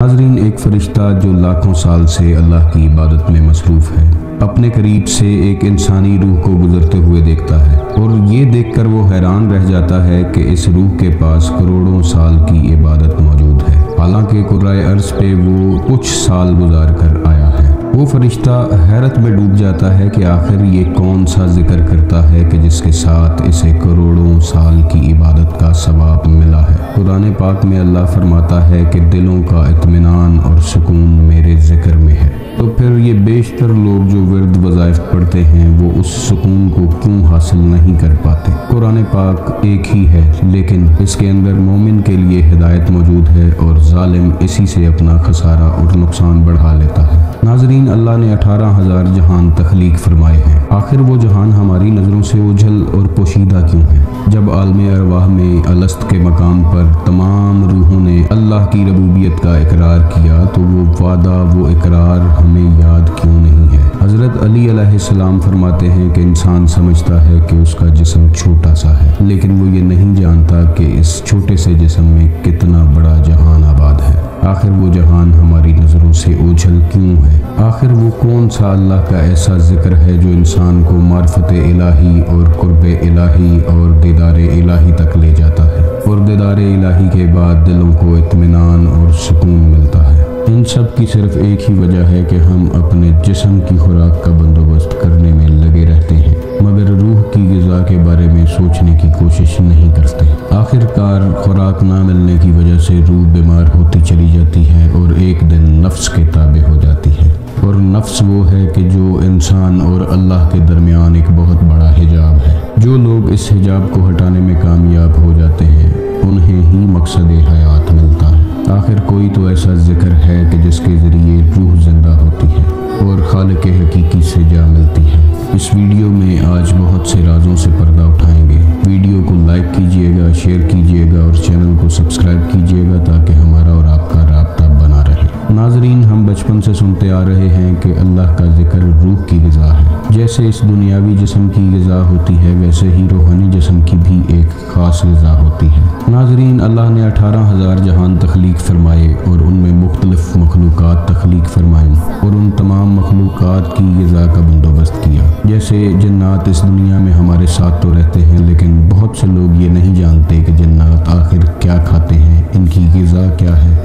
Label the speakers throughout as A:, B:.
A: नाज़रीन, एक फ़रिश्ता जो लाखों साल से अल्लाह की इबादत में मसरूफ़ है, अपने करीब से एक इंसानी रूह को गुजरते हुए देखता है और ये देखकर वो हैरान रह जाता है कि इस रूह के पास करोड़ों साल की इबादत मौजूद है। हालांकि कुर्राए अर्ज़ पे वो कुछ साल गुजार कर आया है। वो फरिश्ता हैरत में डूब जाता है कि आखिर ये कौन सा जिक्र करता है कि जिसके साथ इसे करोड़ों साल की इबादत का सवाब मिला है। कुरान पाक में अल्लाह फरमाता है कि दिलों का इत्मीनान और सुकून मेरे जिक्र में है। तो फिर ये बेशतर लोग जो विर्द वज़ाइफ पढ़ते हैं वो उस सुकून को क्यों हासिल नहीं कर पाते। कुरान पाक एक ही है, लेकिन इसके अंदर मोमिन के लिए हिदायत मौजूद है और जालिम इसी से अपना खसारा और नुकसान बढ़ा लेता है। नाज़रीन, अल्लाह ने 18,000 जहान तख्लीक फरमाए हैं। आखिर वो जहान हमारी नज़रों से ओझल और पोशीदा क्यों है? जब आलमे अरवाह में अलस्त के मकाम पर तमाम रूहों ने अल्लाह की रबूबियत का इकरार किया तो वो वादा, वो इकरार हमें याद क्यों नहीं है? हज़रत अली अलैहिस्सलाम फरमाते हैं कि इंसान समझता है कि उसका जिस्म छोटा सा है, लेकिन वो ये नहीं जानता कि इस छोटे से जिस्म में कितना बड़ा जहान आबाद है। आखिर वो जहान हमारी नज़रों से ओझल क्यों है? आखिर वो कौन सा अल्लाह का ऐसा जिक्र है जो इंसान को मार्फत इलाही और कुर्बे इलाही और दीदार इलाही तक ले जाता है और दीदार इलाही के बाद दिलों को इत्मीनान और सुकून मिलता है? इन सब की सिर्फ एक ही वजह है कि हम अपने जिस्म की खुराक का बंदोबस्त करने में लगे रहते हैं, मगर रूह की ग़िज़ा के बारे में सोचने की कोशिश नहीं करते। आखिरकार खुराक ना मिलने की वजह से रूह बीमार होती चली जाती है और एक दिन नफ्स के ताबे हो जाती है। और नफ्स वो है कि जो इंसान और अल्लाह के दरमियान एक बहुत बड़ा हिजाब है। जो लोग इस हिजाब को हटाने में कामयाब हो जाते हैं उन्हें ही मकसद हयात मिलता है। आखिर कोई तो ऐसा जिक्र है कि जिसके ज़रिए रूह जिंदा होती है और खालिक हकीकी से जा मिलती है। इस वीडियो में आज बहुत से राजों से पर्दा उठाएंगे। वीडियो को लाइक कीजिएगा, शेयर कीजिएगा और चैनल को सब्सक्राइब कीजिएगा ताकि हमारा और आपका राब्ता बना रहे। नाज़रीन, हम बचपन से सुनते आ रहे हैं कि अल्लाह का जिक्र रूह की ग़िज़ा है। जैसे इस दुनियावी जिस्म की ग़िज़ा होती है, वैसे ही रूहानी जिस्म की भी एक ख़ास ग़िज़ा होती है। नाज़रीन, अल्लाह ने 18,000 जहान तख्लीक फरमाए और उनमें मुख्तलिफ मखलूक़ात तख्लीक फरमाई और उन तमाम मखलूक़ात की ग़िज़ा का बंदोबस्त किया। जैसे जन्नात इस दुनिया में हमारे साथ तो रहते हैं, लेकिन बहुत से लोग ये नहीं जानते कि जन्नात आखिर क्या खाते हैं, इनकी ग़िज़ा क्या है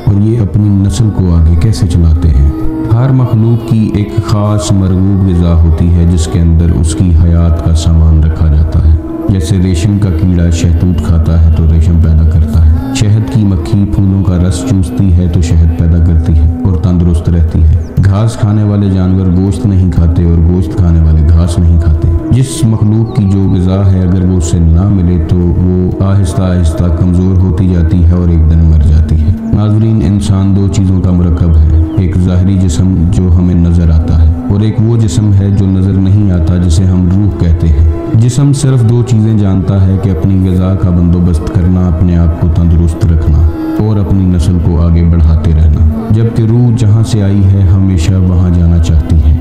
A: और ये अपनी नस्ल को आगे कैसे चलाते हैं। हर मखलूक की एक ख़ास मरगूब ग़िज़ा होती है जिसके अंदर उसकी हयात का सामान रखा जाता है। जैसे रेशम का कीड़ा शहतूत खाता है तो रेशम पैदा करता है। शहद की मक्खी फूलों का रस चूसती है तो शहद पैदा करती है और तंदुरुस्त रहती है। घास खाने वाले जानवर गोश्त नहीं खाते और गोश्त खाने वाले घास नहीं खाते। जिस मखलूक की जो ग़िज़ा है, अगर वो उससे ना मिले तो वो आहिस्ता आहिस्ता कमज़ोर होती जाती है और एक दिन मर जाती है। नाज़रीन, इंसान दो चीज़ों का मरकब है। एक ज़ाहिरी जिस्म जो हमें नज़र आता है और एक वो जिस्म है जो नज़र नहीं आता, जिसे हम रूह कहते हैं। जिस्म सिर्फ दो चीज़ें जानता है कि अपनी ग़िज़ा का बंदोबस्त करना, अपने आप को तंदुरुस्त रखना और अपनी नस्ल को आगे बढ़ाते रहना, जबकि रूह जहाँ से आई है हमेशा वहाँ जाना चाहती है।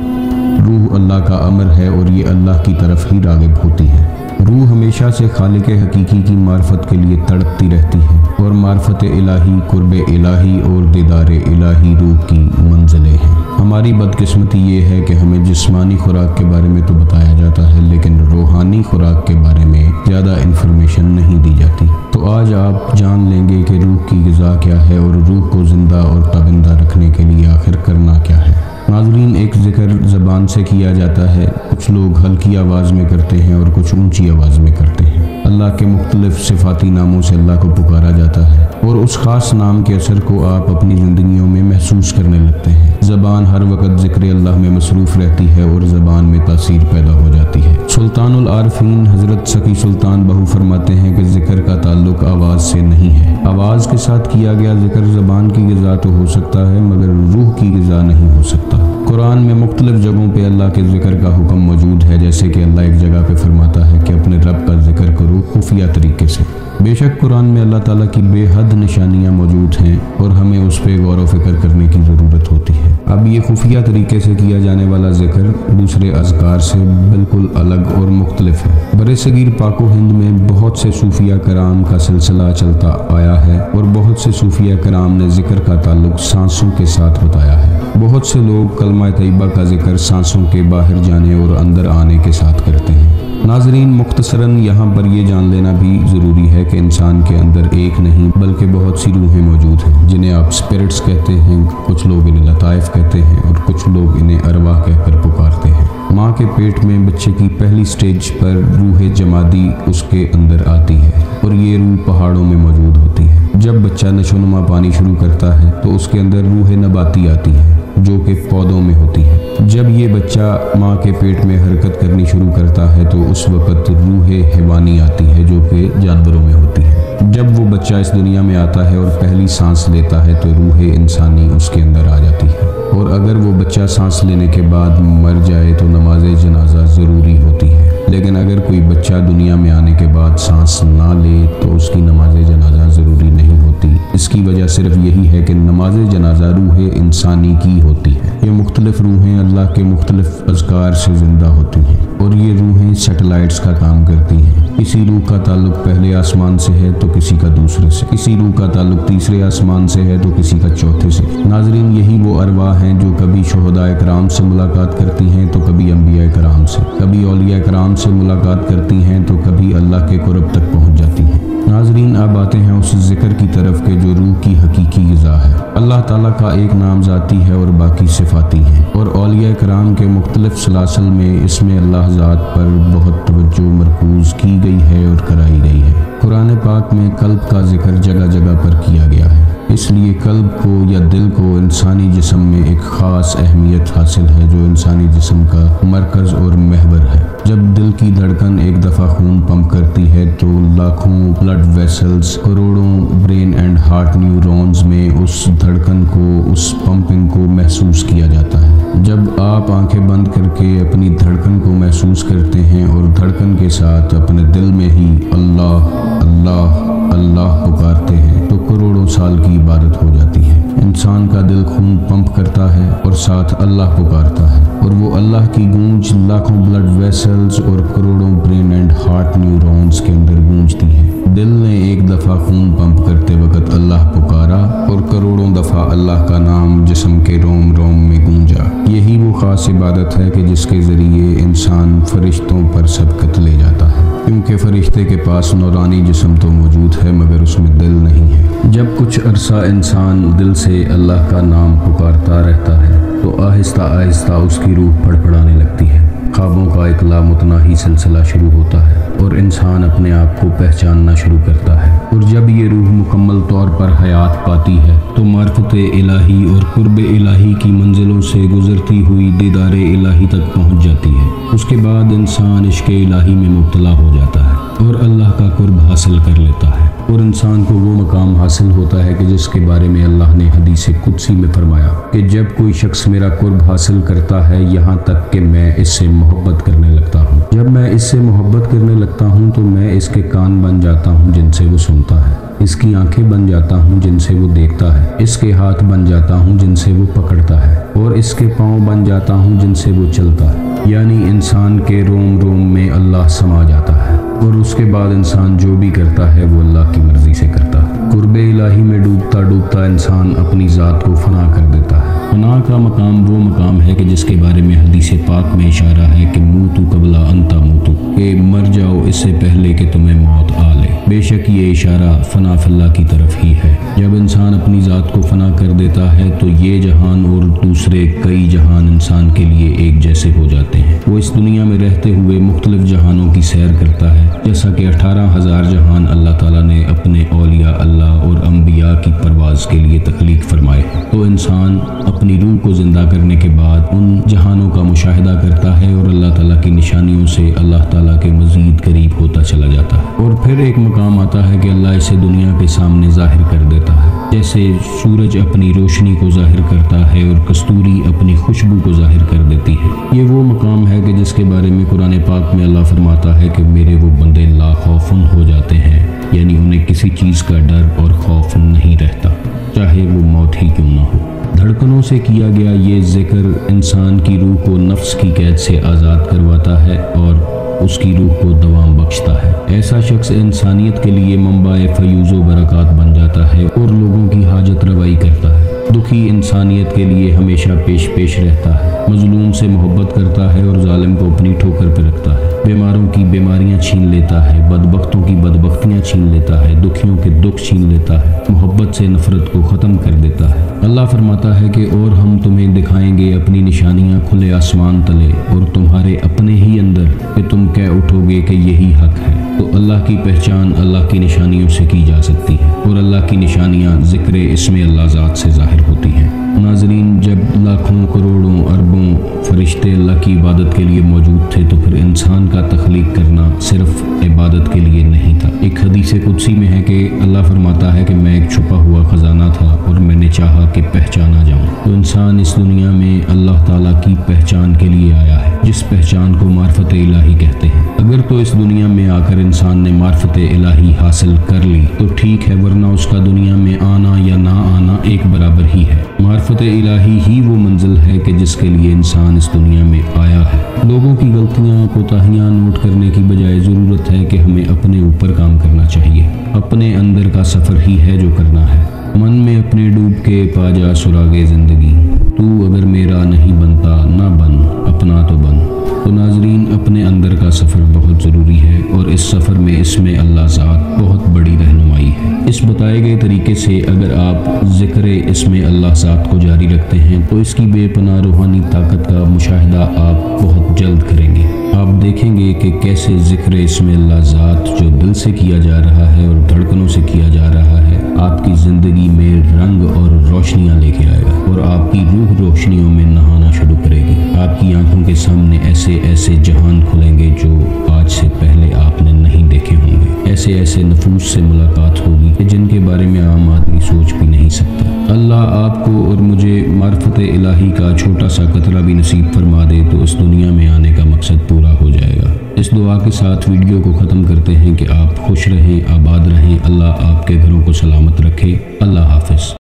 A: रूह अल्लाह का अमर है और ये अल्लाह की तरफ ही राग़िब होती है। रूह हमेशा से खालिक हकीकी की मार्फत के लिए तड़पती रहती है और मार्फत इलाही, कुर्बे इलाही और दीदार इलाही रूह की मंजिलें हैं। हमारी बदकिस्मती ये है कि हमें जिस्मानी खुराक के बारे में तो बताया जाता है, लेकिन रूहानी खुराक के बारे में ज़्यादा इन्फॉर्मेशन नहीं दी जाती। तो आज आप जान लेंगे कि रूह की ग़िज़ा क्या है और रूह को ज़िंदा और ताबिंदा रखने के लिए आखिर करना क्या है। नाज़रीन, एक ज़िक्र ज़बान से किया जाता है। कुछ लोग हल्की आवाज़ में करते हैं और कुछ ऊंची आवाज़ में करते हैं। अल्लाह के मुख्तलिफ सिफ़ाती नामों से अल्लाह को पुकारा जाता है और उस ख़ास नाम के असर को आप अपनी ज़िंदगियों में महसूस करने लगते हैं। ज़बान हर वक्त ज़िक्र अल्लाह में मसरूफ़ रहती है और ज़बान में तासीर पैदा हो जाती है। सुल्तानुल आरफीन हज़रत सकी सुल्तान बहू फरमाते हैं कि ज़िक्र का ताल्लुक आवाज़ से नहीं है। आवाज़ के साथ किया गया ज़िक्र ज़बान की ग़िज़ा तो हो सकता है, मगर रूह की ग़िज़ा नहीं हो सकता। कुरान में मुख्तलिफ जगहों पे अल्लाह के जिक्र का हुक्म मौजूद है, जैसे कि अल्लाह एक जगह पे फरमाता है कि अपने रब का जिक्र करो खुफिया तरीके से। बेशक कुरान में अल्लाह ताला की बेहद निशानियाँ मौजूद हैं और हमें उस पर गौर व फिक्र करने की ज़रूरत होती है। अब ये खुफिया तरीके से किया जाने वाला जिक्र दूसरे अज़कार से बिल्कुल अलग और मुख्तलिफ है। बरसगीर पाको हिंद में बहुत से सूफिया कराम का सिलसिला चलता आया है और बहुत से सूफिया कराम ने जिक्र का ताल्लुक सांसों के साथ बताया है। बहुत से लोग कलमा तैयबा का जिक्र सांसों के बाहर जाने और अंदर आने के साथ करते हैं। नाजरीन, मुख्तसरन यहाँ पर यह जान लेना भी ज़रूरी है कि इंसान के अंदर एक नहीं बल्कि बहुत सी रूहें मौजूद हैं, जिन्हें आप स्पिरिट्स कहते हैं, कुछ लोग इन्हें लताइफ कहते हैं और कुछ लोग इन्हें अरवाह कहकर पुकारते हैं। माँ के पेट में बच्चे की पहली स्टेज पर रूह जमादी उसके अंदर आती है और ये रूह पहाड़ों में मौजूद होती है। जब बच्चा नशोनुमा पानी शुरू करता है तो उसके अंदर रूह नबाती आती है जो कि पौधों में होती है। जब ये बच्चा माँ के पेट में हरकत करनी शुरू करता है तो उस वक़्त रूह हैवानी आती है जो कि जानवरों में होती है। जब वो बच्चा इस दुनिया में आता है और पहली सांस लेता है तो रूह इंसानी उसके अंदर आ जाती है, और अगर वो बच्चा सांस लेने के बाद मर जाए तो नमाज जनाजा ज़रूरी होती है। लेकिन अगर कोई बच्चा दुनिया में आने के बाद सांस ना ले तो उसकी नमाज जनाजा ज़रूरी नहीं होती। इसकी वजह सिर्फ यही है कि नमाज जनाजा रूह इंसानी की होती है। ये मुख्तलिफ रूहें अल्लाह के मुख्तलिफ अज़कार से ज़िंदा होती हैं और ये रूहें सैटेलाइट्स का काम करती हैं। किसी रूह का ताल्लुक पहले आसमान से है तो किसी का दूसरे से, किसी रूह का ताल्लुक तीसरे आसमान से है तो किसी का चौथे से। नाजरीन, यही वो अरवाह हैं जो कभी शुहदाए कराम से मुलाकात करती हैं तो कभी अंबिया कराम से, कभी औलिया कराम से मुलाकात करती हैं तो कभी अल्लाह के कुर्ब तक पहुँच जाती हैं। नाजरीन, अब आते हैं उस जिक्र की तरफ के जो रूह की हकीकी ग़िज़ा है। अल्लाह ताला का एक नाम ज़ाती है और बाकी सिफाती हैं, और औलिया कराम के मुख्तलिफ सलासल में इसमें अल्लाह ज़ात पर बहुत तवज्जो मरकूज़ की गई है और कराई गई है। कुरान पाक में कल्ब का जिक्र जगह जगह पर किया गया है, इसलिए कल्ब को या दिल को इंसानी जिस्म में एक ख़ास अहमियत हासिल है जो इंसानी जिस्म का मरकज़ और महवर है। जब दिल की धड़कन एक दफ़ा खून पंप करती है तो लाखों ब्लड वेसल्स, करोड़ों ब्रेन एंड हार्ट न्यूरॉन्स में उस धड़कन को, उस पंपिंग को महसूस किया जाता है। जब आप आंखें बंद करके अपनी धड़कन को महसूस करते हैं और धड़कन के साथ अपने दिल में ही अल्लाह अल्लाह अल्लाह पुकारते हैं तो करोड़ों साल की इबादत हो जाती है। इंसान का दिल खून पंप करता है और साथ अल्लाह पुकारता है, और वो अल्लाह की गूंज लाखों ब्लड वेसल्स और करोड़ों ब्रेन एंड हार्ट न्यूरॉन्स के अंदर गूंजती है। दिल ने एक दफ़ा खून पंप करते वक्त अल्लाह पुकारा और करोड़ों दफ़ा अल्लाह का नाम जिस्म के रोम रोम में गूंजा। यही वो ख़ास इबादत है कि जिसके ज़रिए इंसान फरिश्तों पर सबकत ले जाता है, क्योंकि फरिश्ते के पास नूरानी जिस्म तो मौजूद है मगर उसमें दिल नहीं है। जब कुछ अरसा इंसान दिल से अल्लाह का नाम पुकारता रहता है तो आहिस्ता आहिस्ता उसकी रूह फड़फड़ाने लगती है। ख्वाबों का एक लामुतनाही सिलसिला शुरू होता है और इंसान अपने आप को पहचानना शुरू करता है, और जब ये रूह मुकम्मल तौर पर हयात पाती है तो मार्फत इलाही और कुर्ब इलाही की मंजिलों से गुजरती हुई दीदार इलाही तक पहुँच जाती है। उसके बाद इंसान इश्क़ इलाही में मुब्तला हो जाता है और अल्लाह का कुर्ब हासिल कर लेता है, और इंसान को वो मकाम हासिल होता है कि जिसके बारे में अल्लाह ने हदीस कुदसी में फरमाया कि जब कोई शख्स मेरा कुर्ब हासिल करता है यहाँ तक कि मैं इससे मोहब्बत करने लगता हूँ। जब मैं इससे मोहब्बत करने लगता हूँ तो मैं इसके कान बन जाता हूँ जिनसे वो सुनता है, इसकी आंखें बन जाता हूँ जिनसे वो देखता है, इसके हाथ बन जाता हूँ जिनसे वो पकड़ता है, और इसके पाँव बन जाता हूँ जिनसे वो चलता है। यानी इंसान के रोम रोम में अल्लाह समा जाता है, और उसके बाद इंसान जो भी करता है वो अल्लाह की मर्ज़ी से करता है। कुर्ब इलाही में डूबता डूबता इंसान अपनी ज़ात को फना कर देता है। फना का मकाम वो मकाम है कि जिसके बारे में हदीस पाक में इशारा है कि मूतू कबला अंता मूतू, कि मर जाओ इससे पहले कि तुम्हें मौत आ ले। बेशक ये इशारा फना फिल्लाह की तरफ ही है। जब इंसान अपनी ज़ात को फना कर देता है तो ये जहान और दूसरे कई जहान इंसान के लिए एक जैसे हो जाते हैं। वो इस दुनिया में रहते हुए मुख्तलिफ जहानों की सैर करता है, जैसा कि 18,000 जहान अल्लाह ताला ने अपने औलिया अल्लाह शुहदा और अम्बिया की परवाज के लिए तख्लीक फरमाए। तो इंसान अपनी रूह को जिंदा करने के बाद उन जहानों का मुशाहिदा करता है और अल्लाह ताला की निशानियों से अल्लाह ताला के मजीद करीब होता चला जाता है। और फिर एक मकाम आता है कि अल्लाह इसे दुनिया के सामने जाहिर कर देता है, जैसे सूरज अपनी रोशनी को जाहिर करता है और कस्तूरी अपनी खुशबू को जाहिर कर देती है। ये वो मकाम है कि जिसके बारे में कुरान पाक में अल्लाह फरमाता है कि मेरे वो बंदे ला खौफुन हो जाते हैं, यानी उन्हें किसी चीज़ का डर और खौफ नहीं रहता, चाहे वो मौत ही क्यों ना हो। धड़कनों से किया गया ये जिक्र इंसान की रूह को नफ्स की कैद से आज़ाद करवाता है और उसकी रूह को दवाम बख्शता है। ऐसा शख्स इंसानियत के लिए मंबाए फयूज़ो बरक़ात बन जाता है और लोगों की हाजत रवाई करता है। दुखी इंसानियत के लिए हमेशा पेश पेश रहता है, मजलूम से मोहब्बत करता है और जालिम को अपनी ठोकर पर रखता है। बीमारों की बीमारियां छीन लेता है, बदबख्तों की बदबख्तियां छीन लेता है, दुखियों के दुख छीन लेता है, मोहब्बत से नफरत को ख़त्म कर देता है। अल्लाह फरमाता है कि और हम तुम्हें दिखाएंगे अपनी निशानियां खुले आसमान तले और तुम्हारे अपने ही अंदर कि तुम कह उठोगे कि यही हक है। तो अल्लाह की पहचान अल्लाह की निशानियों से की जा सकती है और अल्लाह की निशानियां ज़िक्र इसमें अल्लाह ज़ात से ज़ाहिर होती हैं। नाज़रीन, जब लाखों करोड़ों अरबों फरिश्ते अल्लाह की इबादत के लिए मौजूद थे तो फिर इंसान का तख्लीक करना सिर्फ इबादत के लिए नहीं था। एक हदीस कुदसी में है कि अल्लाह फरमाता है कि मैं एक छुपा हुआ ख़जाना था और मैंने चाहा कि पहचाना जाऊँ। तो इंसान इस दुनिया में अल्लाह ताला की पहचान के लिए आया है, जिस पहचान को मार्फत इलाही कहते हैं। अगर तो इस दुनिया में आकर इंसान ने मार्फत इलाही हासिल कर ली तो ठीक है, वरना उसका दुनिया में आना या ना आना एक बराबर ही है। मार्फत इलाही ही वो मंजिल है कि जिसके लिए इंसान इस दुनिया में आया है। लोगों की गलतियाँ कोताहियाँ नोट करने की बजाय ज़रूरत है कि हमें अपने ऊपर काम करना चाहिए। अपने अंदर का सफ़र ही है जो करना है। मन में अपने डूब के पा जा सुरागे ज़िंदगी, तू अगर मेरा नहीं बनता ना बन, अपना तो बन। तो नाजरीन, अपने अंदर का सफ़र बहुत ज़रूरी है और इस सफ़र में इसमें अल्लाह ज़ात बहुत बड़ी रहनुमाई है। इस बताए गए तरीके से अगर आप ज़िक्र इसमें अल्लाह ज़ात को जारी रखते हैं तो इसकी बेपनाह रूहानी ताकत का मुशाहिदा आप बहुत जल्द करेंगे। आप देखेंगे कि कैसे ज़िक्र इसमें अल्लाह ज़ात जो दिल से किया जा रहा है और धड़कनों से किया जा रहा है आपकी ज़िंदगी में रंग और रोशनियाँ लेके आएगा और आपकी रूह रोशनियों में नहाना शुरू करेगी। आपकी आंखों के सामने ऐसे ऐसे जहान खुलेंगे जो आज से पहले आपने नहीं देखे होंगे। ऐसे ऐसे नफूस से मुलाकात होगी जिनके बारे में आम आदमी सोच भी नहीं सकता। अल्लाह आपको और मुझे मार्फत इलाही का छोटा सा कतरा भी नसीब फरमा दे तो इस दुनिया में आने का मकसद पूरा हो जाएगा। इस दुआ के साथ वीडियो को ख़त्म करते हैं कि आप खुश रहें, आबाद रहें, अल्लाह आपके घरों को सलामत रखे। अल्लाह हाफ़िज़।